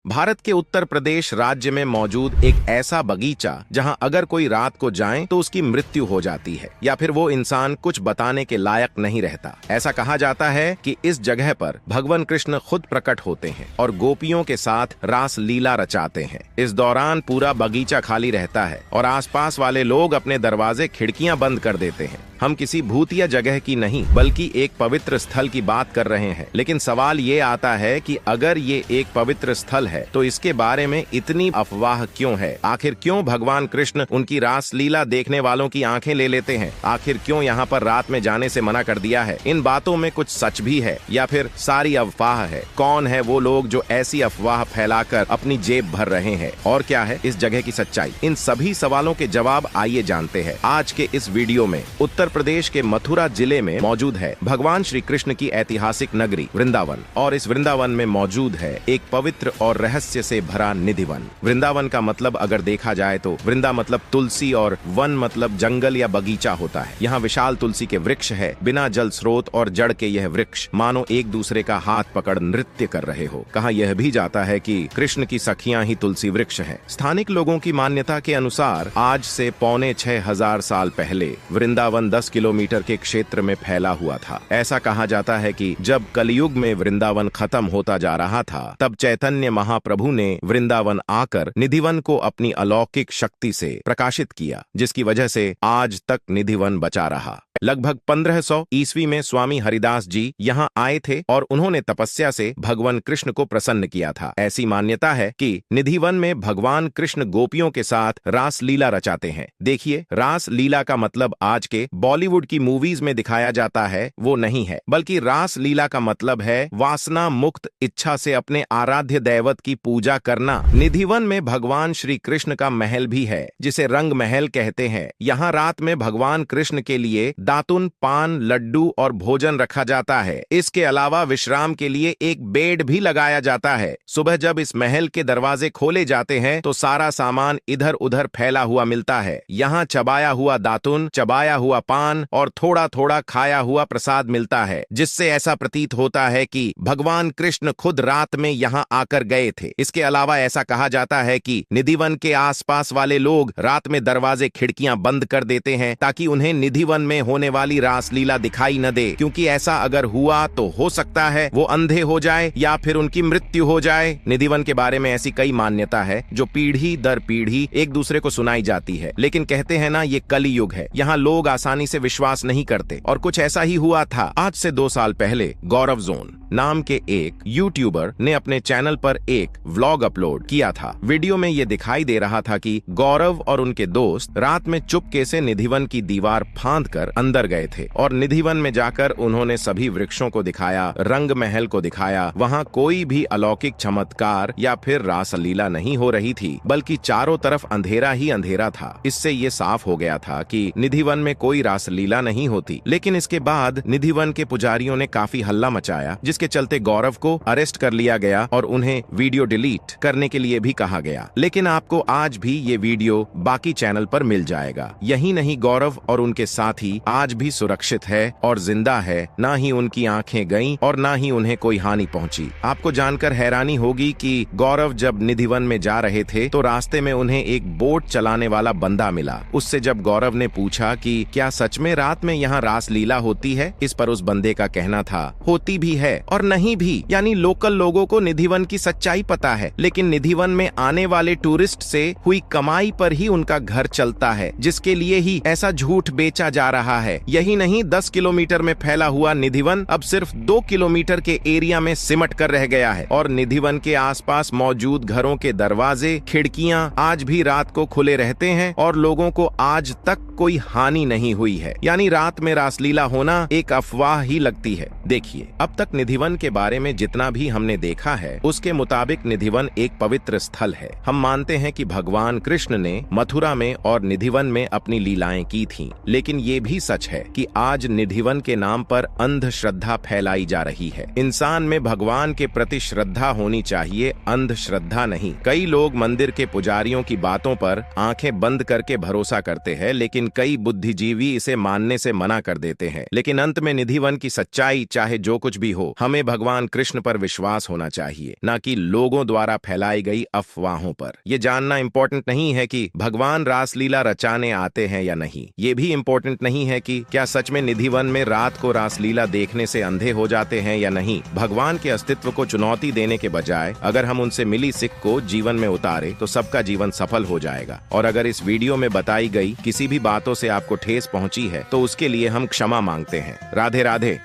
भारत के उत्तर प्रदेश राज्य में मौजूद एक ऐसा बगीचा जहां अगर कोई रात को जाए तो उसकी मृत्यु हो जाती है या फिर वो इंसान कुछ बताने के लायक नहीं रहता। ऐसा कहा जाता है कि इस जगह पर भगवान कृष्ण खुद प्रकट होते हैं और गोपियों के साथ रास लीला रचाते हैं। इस दौरान पूरा बगीचा खाली रहता है और आसपास वाले लोग अपने दरवाजे खिड़कियां बंद कर देते हैं। हम किसी भूतिया जगह की नहीं बल्कि एक पवित्र स्थल की बात कर रहे हैं। लेकिन सवाल ये आता है कि अगर ये एक पवित्र स्थल है तो इसके बारे में इतनी अफवाह क्यों है? आखिर क्यों भगवान कृष्ण उनकी रास लीला देखने वालों की आंखें ले लेते हैं? आखिर क्यों यहाँ पर रात में जाने से मना कर दिया है? इन बातों में कुछ सच भी है या फिर सारी अफवाह है? कौन है वो लोग जो ऐसी अफवाह फैलाकर अपनी जेब भर रहे हैं और क्या है इस जगह की सच्चाई? इन सभी सवालों के जवाब आइए जानते हैं आज के इस वीडियो में। उत्तर प्रदेश के मथुरा जिले में मौजूद है भगवान श्री कृष्ण की ऐतिहासिक नगरी वृंदावन और इस वृंदावन में मौजूद है एक पवित्र और रहस्य से भरा निधिवन। वृंदावन का मतलब अगर देखा जाए तो वृंदा मतलब तुलसी और वन मतलब जंगल या बगीचा होता है। यहाँ विशाल तुलसी के वृक्ष है। बिना जल स्रोत और जड़ के यह वृक्ष मानो एक दूसरे का हाथ पकड़ नृत्य कर रहे हो। कहा यह भी जाता है कि कृष्ण की सखियां ही तुलसी वृक्ष हैं। स्थानिक लोगों की मान्यता के अनुसार आज से 6500 साल पहले वृंदावन 10 किलोमीटर के क्षेत्र में फैला हुआ था। ऐसा कहा जाता है कि जब कलयुग में वृंदावन खत्म होता जा रहा था तब चैतन्य महाप्रभु ने वृंदावन आकर निधिवन को अपनी अलौकिक शक्ति से प्रकाशित किया, जिसकी वजह से आज तक निधिवन बचा रहा। लगभग 1500 ईस्वी में स्वामी हरिदास जी यहाँ आए थे और उन्होंने तपस्या से भगवान कृष्ण को प्रसन्न किया था। ऐसी मान्यता है कि निधिवन में भगवान कृष्ण गोपियों के साथ रास लीला रचाते हैं। देखिए, रास लीला का मतलब आज के बॉलीवुड की मूवीज में दिखाया जाता है वो नहीं है, बल्कि रास लीला का मतलब है वासना मुक्त इच्छा से अपने आराध्य दैवत की पूजा करना। निधिवन में भगवान श्री कृष्ण का महल भी है जिसे रंग महल कहते हैं। यहाँ रात में भगवान कृष्ण के लिए दातुन, पान, लड्डू और भोजन रखा जाता है। इसके अलावा विश्राम के लिए एक बेड भी लगाया जाता है। सुबह जब इस महल के दरवाजे खोले जाते हैं तो सारा सामान इधर उधर फैला हुआ मिलता है। यहाँ चबाया हुआ दातुन, चबाया हुआ पान और थोड़ा थोड़ा खाया हुआ प्रसाद मिलता है, जिससे ऐसा प्रतीत होता है कि भगवान कृष्ण खुद रात में यहाँ आकर गए थे। इसके अलावा ऐसा कहा जाता है कि निधिवन के आसपास वाले लोग रात में दरवाजे खिड़कियां बंद कर देते हैं ताकि उन्हें निधिवन में होने वाली रासलीला दिखाई न दे, क्योंकि ऐसा अगर हुआ तो हो सकता है वो अंधे हो जाए या फिर उनकी मृत्यु हो जाए। निधिवन के बारे में ऐसी कई मान्यता है जो पीढ़ी दर पीढ़ी एक दूसरे को सुनाई जाती है। लेकिन कहते हैं ना, ये कली युग है, यहाँ लोग आसानी से विश्वास नहीं करते। और कुछ ऐसा ही हुआ था। आज से 2 साल पहले गौरव जोन नाम के एक यूट्यूबर ने अपने चैनल पर एक व्लॉग अपलोड किया था। वीडियो में ये दिखाई दे रहा था कि गौरव और उनके दोस्त रात में चुपके से निधिवन की दीवार फांदकर अंदर गए थे और निधिवन में जाकर उन्होंने सभी वृक्षों को दिखाया, रंग महल को दिखाया। वहाँ कोई भी अलौकिक चमत्कार या फिर रासलीला नहीं हो रही थी, बल्कि चारों तरफ अंधेरा ही अंधेरा था। इससे ये साफ हो गया था कि निधिवन में कोई रासलीला नहीं होती। लेकिन इसके बाद निधिवन के पुजारियों ने काफी हल्ला मचाया, जिसके चलते गौरव को अरेस्ट कर लिया गया और उन्हें वीडियो डिलीट करने के लिए भी कहा गया। लेकिन आपको आज भी ये वीडियो बाकी चैनल पर मिल जाएगा। यही नहीं, गौरव और उनके साथी आज भी सुरक्षित है और जिंदा है। ना ही उनकी आंखें गईं और ना ही उन्हें कोई हानि पहुंची। आपको जानकर हैरानी होगी कि गौरव जब निधिवन में जा रहे थे तो रास्ते में उन्हें एक बोट चलाने वाला बंदा मिला। उससे जब गौरव ने पूछा कि क्या सच में रात में यहाँ रास लीला होती है, इस पर उस बंदे का कहना था होती भी है और नहीं भी। यानी लोकल लोगों को निधिवन की सच्चाई पता है, लेकिन निधिवन में आने वाले टूरिस्ट से हुई कमाई पर ही उनका घर चलता है, जिसके लिए ही ऐसा झूठ बेचा जा रहा है। यही नहीं, 10 किलोमीटर में फैला हुआ निधिवन अब सिर्फ 2 किलोमीटर के एरिया में सिमट कर रह गया है और निधिवन के आसपास मौजूद घरों के दरवाजे, खिड़कियां आज भी रात को खुले रहते हैं और लोगों को आज तक कोई हानि नहीं हुई है। यानी रात में रासलीला होना एक अफवाह ही लगती है। देखिए, अब तक निधिवन के बारे में जितना भी हमने देखा है उसके मुताबिक निधिवन एक पवित्र स्थल है। हम मानते हैं कि भगवान कृष्ण ने मथुरा में और निधिवन में अपनी लीलाएं की थीं, लेकिन ये भी सच है कि आज निधिवन के नाम पर अंधश्रद्धा फैलाई जा रही है। इंसान में भगवान के प्रति श्रद्धा होनी चाहिए, अंधश्रद्धा नहीं। कई लोग मंदिर के पुजारियों की बातों पर आंखें बंद करके भरोसा करते हैं, लेकिन कई बुद्धिजीवी इसे मानने से मना कर देते हैं। लेकिन अंत में निधिवन की सच्चाई, चाहे जो कुछ भी हो, हमें भगवान कृष्ण पर विश्वास होना चाहिए, न कि लोगों द्वारा फैलाई गई अफवाहों पर। यह जानना इंपॉर्टेंट नहीं है कि भगवान रासलीला रचाने आते हैं या नहीं। ये भी इंपॉर्टेंट नहीं है कि क्या सच में निधिवन में रात को रासलीला देखने से अंधे हो जाते हैं या नहीं। भगवान के अस्तित्व को चुनौती देने के बजाय अगर हम उनसे मिली सीख को जीवन में उतारे तो सबका जीवन सफल हो जाएगा। और अगर इस वीडियो में बताई गई किसी भी बातों से आपको ठेस पहुंची है तो उसके लिए हम क्षमा मांगते हैं। राधे राधे।